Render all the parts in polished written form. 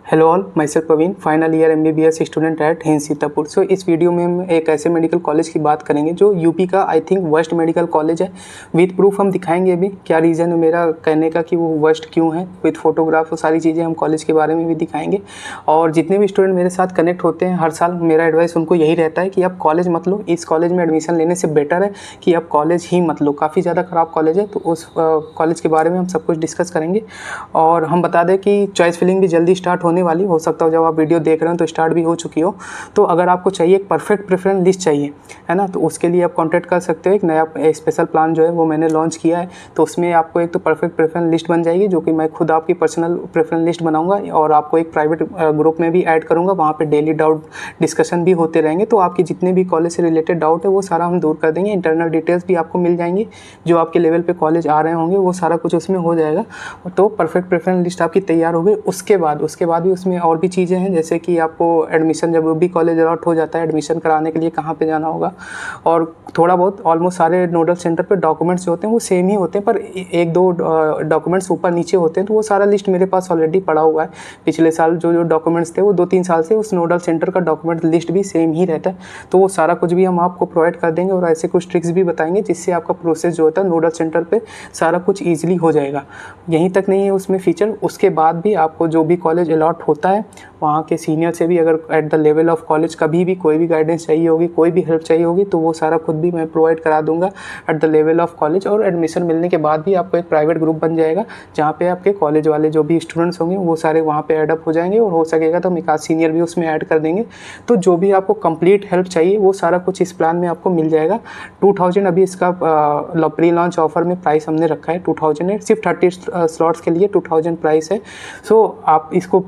Hello all, myself Praveen, final year MBBS student at Hind Sitapur. So इस video में हम एक ऐसे मेडिकल कॉलेज की बात करेंगे जो यूपी का I think worst medical college है। विद प्रूफ हम दिखाएंगे अभी क्या रीज़न है मेरा कहने का कि वो वर्स्ट क्यों है। विद फोटोग्राफ और सारी चीज़ें हम कॉलेज के बारे में भी दिखाएंगे। और जितने भी स्टूडेंट मेरे साथ कनेक्ट होते हैं हर साल, मेरा एडवाइस उनको यही रहता है कि आप कॉलेज मत लो, इस कॉलेज में एडमिशन लेने से बेटर है कि आप कॉलेज ही मत लो। काफ़ी ज़्यादा ख़राब कॉलेज है, तो उस कॉलेज के बारे में हम सब कुछ डिस्कस करेंगे। और हम बता दें कि चॉइस फिलिंग भी जल्दी स्टार्ट होने वाली हो सकता है, जब आप वीडियो देख रहे हो तो स्टार्ट भी हो चुकी हो। तो अगर आपको चाहिए एक परफेक्ट प्रेफरेंस लिस्ट चाहिए, है ना, तो उसके लिए आप कॉन्टैक्ट कर सकते हो। एक नया स्पेशल प्लान जो है वो मैंने लॉन्च किया है, तो उसमें आपको एक तो परफेक्ट प्रेफरेंस लिस्ट बन जाएगी, जो कि मैं खुद आपकी पर्सनल प्रेफरेंस लिस्ट बनाऊंगा और आपको एक प्राइवेट ग्रुप में भी ऐड करूंगा। वहाँ पे डेली डाउट डिस्कशन भी होते रहेंगे, तो आपके जितने भी कॉलेज से रिलेटेड डाउट है वो सारा हम दूर कर देंगे। इंटरनल डिटेल्स भी आपको मिल जाएंगी, जो आपके लेवल पे कॉलेज आ रहे होंगे वो सारा कुछ उसमें हो जाएगा। तो परफेक्ट प्रेफरेंस लिस्ट आपकी तैयार हो गई। उसके बाद भी उसमें और भी चीज़ें हैं, जैसे कि आपको एडमिशन जब भी कॉलेज अलॉट हो जाता है, एडमिशन कराने के लिए कहाँ पे जाना होगा, और थोड़ा बहुत ऑलमोस्ट सारे नोडल सेंटर पे डॉक्यूमेंट्स जो होते हैं वो सेम ही होते हैं, पर एक दो डॉक्यूमेंट्स ऊपर नीचे होते हैं। तो वो सारा लिस्ट मेरे पास ऑलरेडी पड़ा हुआ है। पिछले साल जो डॉक्यूमेंट्स थे वो 2-3 साल से उस नोडल सेंटर का डॉक्यूमेंट लिस्ट भी सेम ही रहता है। तो वो सारा कुछ भी हम आपको प्रोवाइड कर देंगे और ऐसे कुछ ट्रिक्स भी बताएंगे जिससे आपका प्रोसेस जो होता है नोडल सेंटर पर सारा कुछ ईजिली हो जाएगा। यहीं तक नहीं है उसमें फीचर, उसके बाद भी आपको जो भी कॉलेज अलॉट होता है वहाँ के सीनियर से भी अगर at the level of college कभी भी कोई भी गाइडेंस चाहिए होगी, कोई भी हेल्प चाहिए होगी, तो वो सारा खुद भी मैं प्रोवाइड करा दूंगा at the level of college. और एडमिशन मिलने के बाद भी आपको एक प्राइवेट ग्रुप बन जाएगा, जहाँ पे आपके कॉलेज वाले जो भी स्टूडेंट्स होंगे वो सारे वहाँ पे एडअप हो जाएंगे, और हो सकेगा तो हम एक आध सीनियर भी उसमें ऐड कर देंगे। तो जो भी आपको कंप्लीट हेल्प चाहिए वो सारा कुछ इस प्लान में आपको मिल जाएगा। 2000 अभी इसका प्री लॉन्च ऑफर में प्राइस हमने रखा है 2000 है, सिर्फ 30 स्लॉट्स के लिए 2000 प्राइस है। सो आप इसको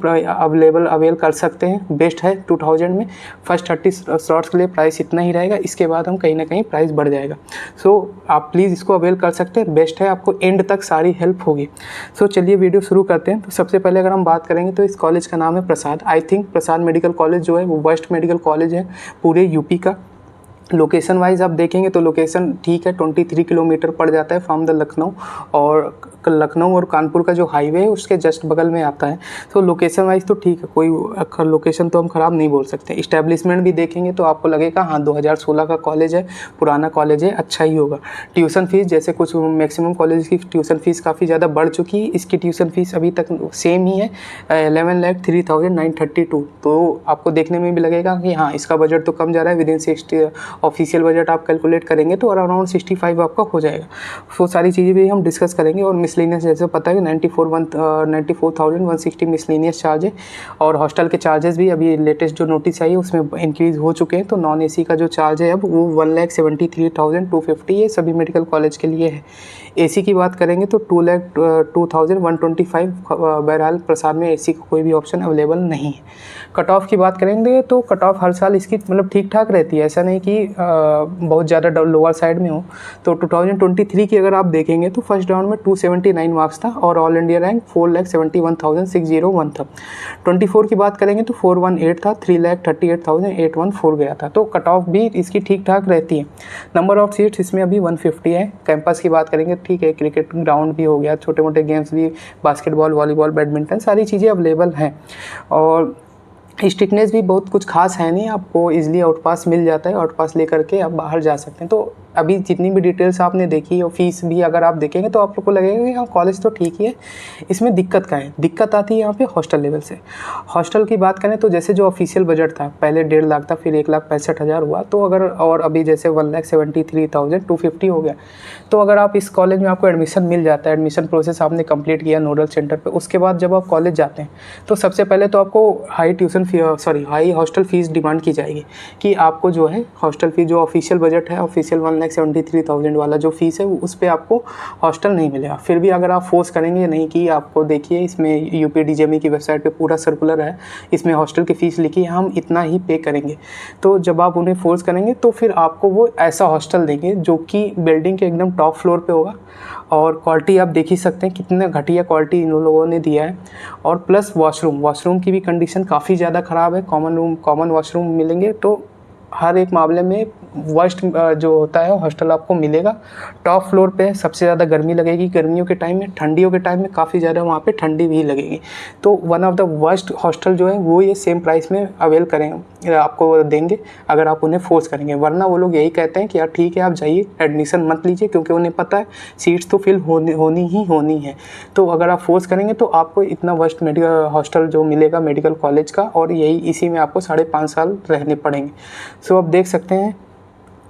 अवेल कर सकते हैं, बेस्ट है 2000 में। फर्स्ट 30 स्लॉट्स के लिए प्राइस इतना ही रहेगा, इसके बाद हम कहीं ना कहीं प्राइस बढ़ जाएगा। सो आप प्लीज़ इसको अवेल कर सकते हैं, बेस्ट है, आपको एंड तक सारी हेल्प होगी। सो चलिए वीडियो शुरू करते हैं। तो सबसे पहले अगर हम बात करेंगे तो इस कॉलेज का नाम है Prasad. I think Prasad medical college जो है वो वर्स्ट मेडिकल कॉलेज है पूरे यूपी का। लोकेशन वाइज आप देखेंगे तो लोकेशन ठीक है, 23 किलोमीटर पड़ जाता है फ्रॉम द लखनऊ, और लखनऊ और कानपुर का जो हाईवे है उसके जस्ट बगल में आता है। तो लोकेशन वाइज तो ठीक है, कोई लोकेशन तो हम ख़राब नहीं बोल सकते। इस्टेब्लिशमेंट भी देखेंगे तो आपको लगेगा हाँ 2016 का कॉलेज है, पुराना कॉलेज है, अच्छा ही होगा। ट्यूशन फीस जैसे कुछ मैक्सिमम कॉलेज की ट्यूशन फीस काफ़ी ज़्यादा बढ़ चुकी है, इसकी ट्यूशन फीस अभी तक सेम ही है, 11,03,932। तो आपको देखने में भी लगेगा कि हाँ इसका बजट तो कम जा रहा है। विदिन 60 ऑफिशियल बजट आप कैलकुलेट करेंगे तो अराउंड 65 आपका हो जाएगा। वो सारी चीज़ें भी हम डिस्कस करेंगे। और मिसलेनियस जैसे पता है 94,160 मिसलेनियस चार्ज है, और हॉस्टल के चार्जेस भी अभी लेटेस्ट जो नोटिस आई है उसमें इंक्रीज़ हो चुके हैं। तो नॉन AC का जो चार्ज है अब वो 1,73,250 ये सभी मेडिकल कॉलेज के लिए है। AC की बात करेंगे तो 2,02,125। बहरहाल प्रसाद में AC का कोई भी ऑप्शन अवेलेबल नहीं है। कट ऑफ की बात करेंगे तो कट ऑफ हर साल इसकी मतलब ठीक ठाक रहती है, ऐसा नहीं कि बहुत ज़्यादा लोअर साइड में हो। तो 2023 की अगर आप देखेंगे तो फर्स्ट राउंड में 279 मार्क्स था, और ऑल इंडिया रैंक 4,71,601 था। 24 की बात करेंगे तो 418 था, 3,38,814 गया था। तो कट ऑफ भी इसकी ठीक ठाक रहती है। नंबर ऑफ सीट्स इसमें अभी 150 है। कैंपस की बात करेंगे ठीक है, क्रिकेट ग्राउंड भी हो गया, छोटे मोटे गेम्स भी, बास्केटबॉल, वॉलीबॉल, बैडमिंटन, सारी चीज़ें अवेलेबल हैं। और स्ट्रिक्टनेस भी बहुत कुछ खास है नहीं, आपको इजीली आउटपास मिल जाता है, आउटपास लेकर के आप बाहर जा सकते हैं। तो अभी जितनी भी डिटेल्स आपने देखी और फीस भी अगर आप देखेंगे तो आप लोग को लगेगा कि हाँ कॉलेज तो ठीक ही है। इसमें दिक्कत क्या है? दिक्कत आती है यहाँ पे हॉस्टल लेवल से। हॉस्टल की बात करें तो जैसे जो ऑफिशियल बजट था पहले 1.5 लाख था, फिर 1,65,000 हुआ, तो अगर और अभी जैसे 1,73,250 हो गया। तो अगर आप इस कॉलेज में आपको एडमिशन मिल जाता है, एडमिशन प्रोसेस आपने कंप्लीट किया नोडल सेंटर पर, उसके बाद जब आप कॉलेज जाते हैं तो सबसे पहले तो आपको हाई हॉस्टल फीस डिमांड की जाएगी कि आपको जो है हॉस्टल फीस जो ऑफिशियल बजट है, ऑफिशियल 1,73,000 वाला जो फीस है उस पर आपको हॉस्टल नहीं मिलेगा। फिर भी अगर आप फोर्स करेंगे नहीं कि आपको देखिए इसमें UPDGME की वेबसाइट पे पूरा सर्कुलर है, इसमें हॉस्टल की फ़ीस लिखी है, हम इतना ही पे करेंगे। तो जब आप उन्हें फोर्स करेंगे तो फिर आपको वो ऐसा हॉस्टल देंगे जो कि बिल्डिंग के एकदम टॉप फ्लोर पे होगा, और क्वालिटी आप देख ही सकते हैं कितना घटिया क्वालिटी इन लोगों ने दिया है। और प्लस वॉशरूम की भी कंडीशन काफ़ी ज़्यादा ख़राब है। कॉमन वॉशरूम मिलेंगे तो हर एक मामले में वर्स्ट जो होता है हॉस्टल आपको मिलेगा। टॉप फ्लोर पे सबसे ज़्यादा गर्मी लगेगी गर्मियों के टाइम में, ठंडियों के टाइम में काफ़ी ज़्यादा वहाँ पे ठंडी भी लगेगी। तो one of the worst hostel जो है वो ये सेम प्राइस में अवेल करेंगे, आपको देंगे अगर आप उन्हें फोर्स करेंगे। वरना वो लोग यही कहते हैं कि यार ठीक है आप जाइए, एडमिशन मत लीजिए, क्योंकि उन्हें पता है सीट्स तो फिल होनी है। तो अगर आप फोर्स करेंगे तो आपको इतना वर्स्ट मेडिकल हॉस्टल जो मिलेगा मेडिकल कॉलेज का, और यही इसी में आपको 5.5 साल रहने पड़ेंगे। सो आप देख सकते हैं।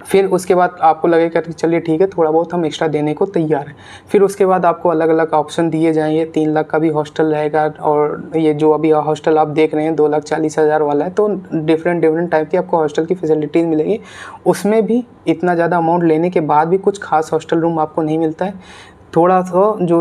फिर उसके बाद आपको लगेगा कि चलिए ठीक है थोड़ा बहुत हम एक्स्ट्रा देने को तैयार हैं। फिर उसके बाद आपको अलग अलग ऑप्शन दिए जाएंगे। 3 लाख का भी हॉस्टल रहेगा, और ये जो अभी हॉस्टल आप देख रहे हैं 2,40,000 वाला है। तो डिफरेंट टाइप की आपको हॉस्टल की फैसिलिटीज़ मिलेगी। उसमें भी इतना ज़्यादा अमाउंट लेने के बाद भी कुछ खास हॉस्टल रूम आपको नहीं मिलता है। थोड़ा सा जो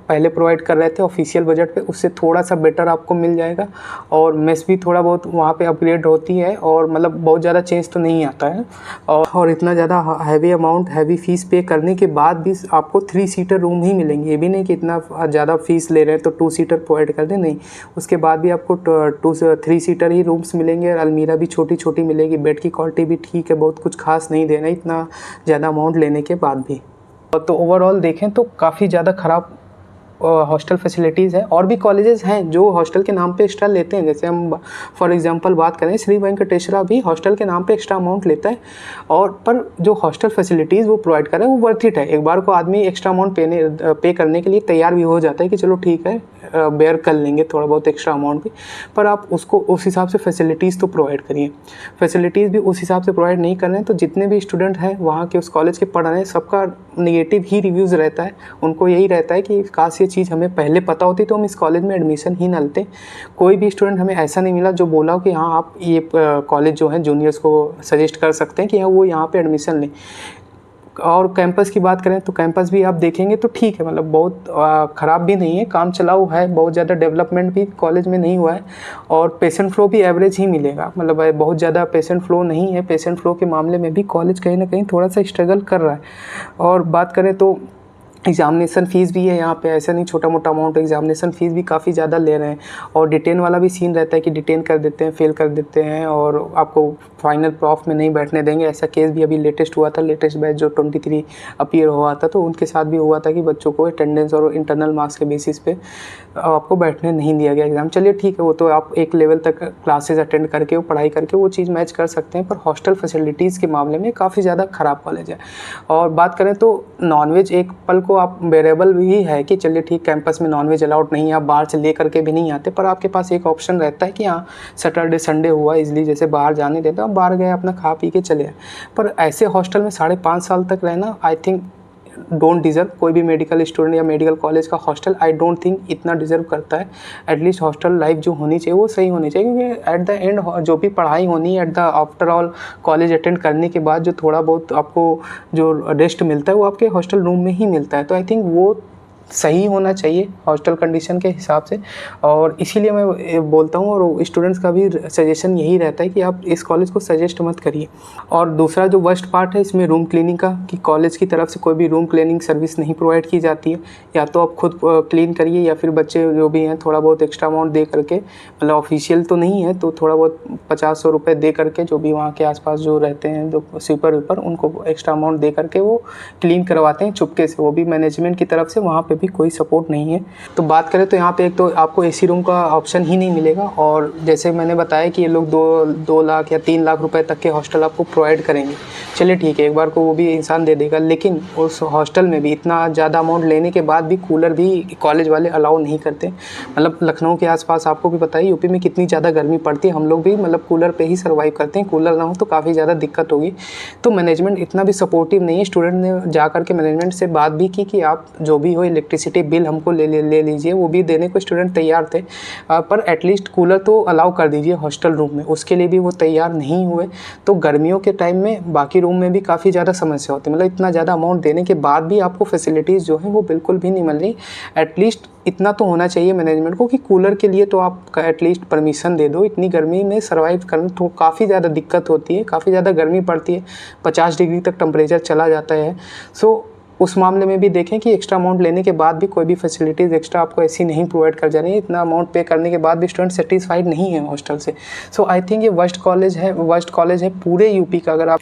पहले प्रोवाइड कर रहे थे ऑफिशियल बजट पे, उससे थोड़ा सा बेटर आपको मिल जाएगा। और मेस भी थोड़ा बहुत वहाँ पे अपग्रेड होती है, और मतलब बहुत ज़्यादा चेंज तो नहीं आता है। और इतना ज़्यादा हैवी फ़ीस पे करने के बाद भी आपको 3 सीटर रूम ही मिलेंगे। ये भी नहीं कि इतना ज़्यादा फ़ीस ले रहे हैं तो 2 सीटर प्रोवाइड कर दें, नहीं। उसके बाद भी आपको 3 सीटर ही रूम्स मिलेंगे, और अलमीरा भी छोटी छोटी मिलेगी। बेड की क्वालिटी भी ठीक है, बहुत कुछ खास नहीं देना इतना ज़्यादा अमाउंट लेने के बाद भी। तो ओवरऑल देखें तो काफ़ी ज़्यादा ख़राब हॉस्टल फैसिलिटीज़ है। और भी कॉलेजेस हैं जो हॉस्टल के नाम पे एक्स्ट्रा लेते हैं, जैसे हम फॉर एग्जांपल बात करें, श्री वेंकटेश्वरा भी हॉस्टल के नाम पे एक्स्ट्रा अमाउंट लेता है। और पर जो हॉस्टल फैसिलिटीज़ वो प्रोवाइड कर रहा है वो वर्थ इट है। एक बार को आदमी एक्स्ट्रा अमाउंट पे करने के लिए तैयार भी हो जाता है कि चलो ठीक है बेयर कर लेंगे थोड़ा बहुत एक्स्ट्रा अमाउंट भी। पर आप उसको उस हिसाब से फैसिलिटीज़ तो प्रोवाइड करिए। फैसिलिटीज़ भी उस हिसाब से प्रोवाइड नहीं कर रहे हैं तो जितने भी स्टूडेंट हैं वहाँ के उस कॉलेज के पढ़ रहे हैं, सबका नेगेटिव ही रिव्यूज़ रहता है। उनको यही रहता है कि काश ये चीज़ हमें पहले पता होती तो हम इस कॉलेज में एडमिशन ही ना लेते। कोई भी स्टूडेंट हमें ऐसा नहीं मिला जो बोला कि हाँ आप ये कॉलेज जो है जूनियर्स को सजेस्ट कर सकते हैं कि हाँ वो यहाँ पे एडमिशन लें। और कैंपस की बात करें तो कैंपस भी आप देखेंगे तो ठीक है, मतलब बहुत ख़राब भी नहीं है, काम चलाऊ है। बहुत ज़्यादा डेवलपमेंट भी कॉलेज में नहीं हुआ है। और पेशेंट फ्लो भी एवरेज ही मिलेगा, मतलब बहुत ज़्यादा पेशेंट फ्लो नहीं है। पेशेंट फ्लो के मामले में भी कॉलेज कहीं ना कहीं थोड़ा सा स्ट्रगल कर रहा है। और बात करें तो एग्ज़ामिनेशन फ़ीस भी है यहाँ पे, ऐसा नहीं छोटा मोटा अमाउंट। एग्ज़ामिनेशन फ़ीस भी काफ़ी ज़्यादा ले रहे हैं। और डिटेन वाला भी सीन रहता है कि डिटेन कर देते हैं, फेल कर देते हैं, और आपको फाइनल प्रॉफ में नहीं बैठने देंगे। ऐसा केस भी अभी लेटेस्ट हुआ था। लेटेस्ट बैच जो 23 अपीयर हुआ था तो उनके साथ भी हुआ था कि बच्चों को अटेंडेंस और इंटरनल मार्क्स के बेसिस पे आपको बैठने नहीं दिया गया एग्ज़ाम। चलिए ठीक है, वो तो आप एक लेवल तक क्लासेज अटेंड करके वो पढ़ाई करके वो चीज़ मैच कर सकते हैं। पर हॉस्टल फैसिलिटीज़ के मामले में काफ़ी ज़्यादा ख़राब कॉलेज है। और बात करें तो नॉनवेज एक पल को आप वेरिएबल भी है कि चलिए ठीक कैंपस में नॉनवेज अलाउड नहीं है, आप बाहर से ले करके भी नहीं आते, पर आपके पास एक ऑप्शन रहता है कि हाँ सैटरडे संडे हुआ इसलिए जैसे बाहर जाने देते हैं, आप बाहर गए अपना खा पी के चले आए। पर ऐसे हॉस्टल में 5.5 साल तक रहना आई थिंक डोंट डिज़र्व। कोई भी मेडिकल स्टूडेंट या मेडिकल कॉलेज का हॉस्टल आई डोंट थिंक इतना डिज़र्व करता है। एटलीस्ट हॉस्टल लाइफ जो होनी चाहिए वो सही होनी चाहिए, क्योंकि एट द एंड जो भी पढ़ाई होनी है at the after all college attend करने के बाद जो थोड़ा बहुत आपको जो रेस्ट मिलता है वो आपके हॉस्टल रूम में ही मिलता है। तो आई थिंक वो सही होना चाहिए हॉस्टल कंडीशन के हिसाब से। और इसीलिए मैं बोलता हूँ, और स्टूडेंट्स का भी सजेशन यही रहता है कि आप इस कॉलेज को सजेस्ट मत करिए। और दूसरा जो वर्स्ट पार्ट है इसमें रूम क्लीनिंग का, कि कॉलेज की तरफ से कोई भी रूम क्लीनिंग सर्विस नहीं प्रोवाइड की जाती है। या तो आप खुद क्लीन करिए या फिर बच्चे जो भी हैं थोड़ा बहुत एक्स्ट्रा अमाउंट दे करके, मतलब ऑफिशियल तो नहीं है तो थोड़ा बहुत 50-100 रुपये दे करके जो भी वहाँ के आसपास जो रहते हैं जो स्वीपर वीपर उनको एक्स्ट्रा अमाउंट दे करके वो क्लीन करवाते हैं चुपके से। वो भी मैनेजमेंट की तरफ से, वहाँ पे भी कोई सपोर्ट नहीं है। तो बात करें तो यहाँ पे एक तो आपको एसी रूम का ऑप्शन ही नहीं मिलेगा। और जैसे मैंने बताया कि ये लोग 2 लाख या 3 लाख रुपए तक के हॉस्टल आपको प्रोवाइड करेंगे। चलिए ठीक है, एक बार को वो भी इंसान दे देगा, लेकिन उस हॉस्टल में भी इतना ज़्यादा अमाउंट लेने के बाद भी कूलर भी कॉलेज वाले अलाउ नहीं करते। मतलब लखनऊ के आसपास आपको भी पता है यूपी में कितनी ज़्यादा गर्मी पड़ती है। हम लोग भी मतलब कूलर पे ही सर्वाइव करते हैं, कूलर ना हो तो काफ़ी ज़्यादा दिक्कत होगी। तो मैनेजमेंट इतना भी सपोर्टिव नहीं है। स्टूडेंट ने जा करके मैनेजमेंट से बात भी की कि आप जो भी हो इलेक्ट्रिसिटी बिल हमको ले लीजिए, वो भी देने को स्टूडेंट तैयार थे। पर एटलीस्ट कूलर तो अलाउ कर दीजिए हॉस्टल रूम में, उसके लिए भी वो तैयार नहीं हुए। तो गर्मियों के टाइम में बाकी रूम में भी काफ़ी ज़्यादा समस्या होती है। मतलब इतना ज़्यादा अमाउंट देने के बाद भी आपको फैसिलिटीज़ जो हैं वो बिल्कुल भी नहीं मिल रही। एटलीस्ट इतना तो होना चाहिए मैनेजमेंट को कि कूलर के लिए तो आप एटलीस्ट परमिशन दे दो। इतनी गर्मी में सर्वाइव करना तो काफ़ी ज़्यादा दिक्कत होती है, काफ़ी ज़्यादा गर्मी पड़ती है, 50 डिग्री तक टेम्परेचर चला जाता है। सो उस मामले में भी देखें कि एक्स्ट्रा अमाउंट लेने के बाद भी कोई भी फैसिलिटीज़ एक्स्ट्रा आपको ऐसी नहीं प्रोवाइड कर जा रही है, इतना अमाउंट पे करने के बाद भी स्टूडेंट सेटिस्फाइड नहीं है हॉस्टल से। सो आई थिंक ये वर्स्ट कॉलेज है पूरे यूपी का। अगर आप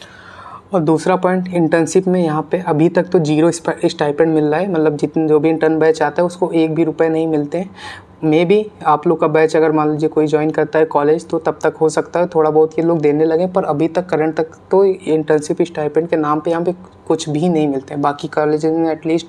और दूसरा पॉइंट, इंटर्नशिप में यहाँ पे अभी तक तो 0 स्टाइपेंड मिल रहा है, मतलब जितने जो भी इंटर्न बैच आता है उसको 1 भी रुपये नहीं मिलते हैं। मे बी आप लोग का बैच अगर मान लीजिए कोई ज्वाइन करता है कॉलेज तो तब तक हो सकता है थोड़ा बहुत ये लोग देने लगे, पर अभी तक करंट तक तो इंटर्नशिप स्टाइपेंड के नाम पे यहाँ पे कुछ भी नहीं मिलते हैं। बाकी कॉलेज में एटलीस्ट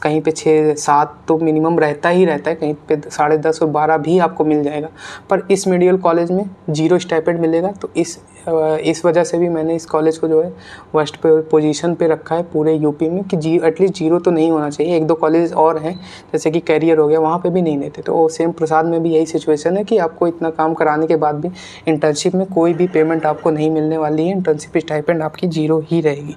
कहीं पे 6-7 तो मिनिमम रहता ही रहता है, कहीं पे 10.5 और 12 भी आपको मिल जाएगा, पर इस मेडिकल कॉलेज में 0 स्टाइपेंड मिलेगा। तो इस वजह से भी मैंने इस कॉलेज को जो है वर्स्ट पोजीशन पे रखा है पूरे यूपी में कि एटलीस्ट 0 तो नहीं होना चाहिए। 1-2 कॉलेज और हैं जैसे कि कैरियर हो गया, वहाँ पे भी नहीं देते। तो सेम प्रसाद में भी यही सिचुएशन है कि आपको इतना काम कराने के बाद भी इंटर्नशिप में कोई भी पेमेंट आपको नहीं मिलने वाली है, इंटर्नशिप स्टाइपेंड आपकी 0 ही रहेगी।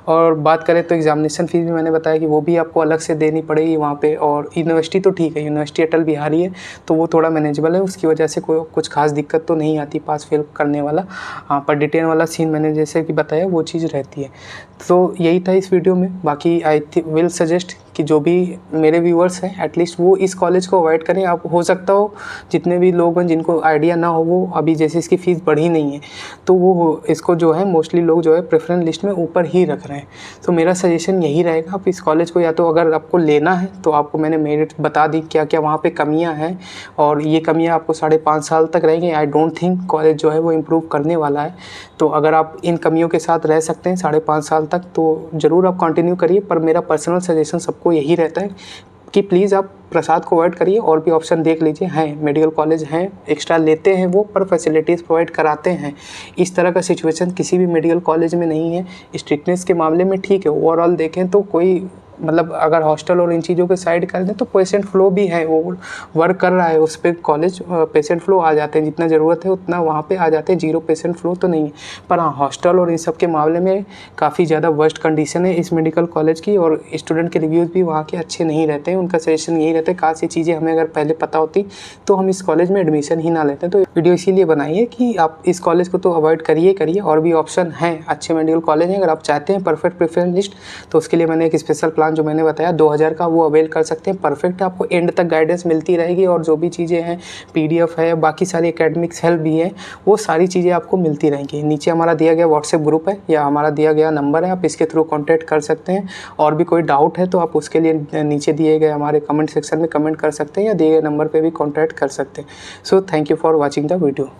और बात करें तो एग्जामिनेशन फ़ीस भी मैंने बताया कि वो भी आपको अलग से देनी पड़ेगी वहाँ पे। और यूनिवर्सिटी तो ठीक है, यूनिवर्सिटी अटल बिहारी है तो वो थोड़ा मैनेजेबल है, उसकी वजह से कोई कुछ खास दिक्कत तो नहीं आती पास फेल करने वाला। हाँ, पर डिटेन वाला सीन मैंने जैसे कि बताया वो चीज़ रहती है। तो यही था इस वीडियो में। बाकी आई विल सजेस्ट कि जो भी मेरे व्यूअर्स हैं एटलीस्ट वो इस कॉलेज को अवॉइड करें। आप हो सकता हो जितने भी लोग हैं जिनको आइडिया ना हो, वो अभी जैसे इसकी फ़ीस बढ़ी नहीं है तो वो इसको जो है मोस्टली लोग जो है प्रेफरेंस लिस्ट में ऊपर ही रख रहे हैं। तो मेरा सजेशन यही रहेगा, आप इस कॉलेज को या तो अगर आपको लेना है तो आपको मैंने मेरिट बता दी क्या क्या वहाँ पे कमियाँ हैं, और ये कमियाँ आपको 5.5 साल तक रहेंगी। आई डोंट थिंक कॉलेज जो है वो इम्प्रूव करने वाला है। तो अगर आप इन कमियों के साथ रह सकते हैं 5.5 साल तक तो ज़रूर आप कंटिन्यू करिए। पर मेरा पर्सनल सजेशन सबको यही रहता है कि प्लीज़ आप प्रसाद को अवॉइड करिए, और भी ऑप्शन देख लीजिए। हैं मेडिकल कॉलेज हैं, एक्स्ट्रा लेते हैं वो, पर फैसिलिटीज़ प्रोवाइड कराते हैं। इस तरह का सिचुएशन किसी भी मेडिकल कॉलेज में नहीं है। स्ट्रिक्टनेस के मामले में ठीक है, ओवरऑल देखें तो कोई मतलब अगर हॉस्टल और इन चीज़ों के साइड कर दें तो पेशेंट फ्लो भी है, वो वर्क कर रहा है उस पर कॉलेज, पेशेंट फ्लो आ जाते हैं जितना ज़रूरत है उतना वहाँ पे आ जाते हैं, 0 पेशेंट फ्लो तो नहीं है। पर हाँ, हॉस्टल और इन सब के मामले में काफ़ी ज़्यादा वर्स्ट कंडीशन है इस मेडिकल कॉलेज की, और स्टूडेंट के रिव्यूज़ भी वहाँ के अच्छे नहीं रहते हैं। उनका सजेशन यही रहता है काश ये चीज़ें हमें अगर पहले पता होती तो हम इस कॉलेज में एडमिशन ही ना लेते। तो वीडियो इसीलिए बनाई है कि आप इस कॉलेज को तो अवॉइड करिए, और भी ऑप्शन हैं, अच्छे मेडिकल कॉलेज हैं। अगर आप चाहते हैं परफेक्ट प्रेफरेंस लिस्ट तो उसके लिए मैंने एक स्पेशल प्लान जो मैंने बताया 2000 का वो अवेल कर सकते हैं। परफेक्ट आपको एंड तक गाइडेंस मिलती रहेगी, और जो भी चीज़ें हैं PDF है, बाकी सारी एकेडमिक्स हेल्प भी है, वो सारी चीज़ें आपको मिलती रहेंगी। नीचे हमारा दिया गया व्हाट्सएप ग्रुप है या हमारा दिया गया नंबर है, आप इसके थ्रू कॉन्टैक्ट कर सकते हैं। और भी कोई डाउट है तो आप उसके लिए नीचे दिए गए हमारे कमेंट सेक्शन में कमेंट कर सकते हैं, या दिए गए नंबर पर भी कॉन्टैक्ट कर सकते हैं। So thank you for watching the video.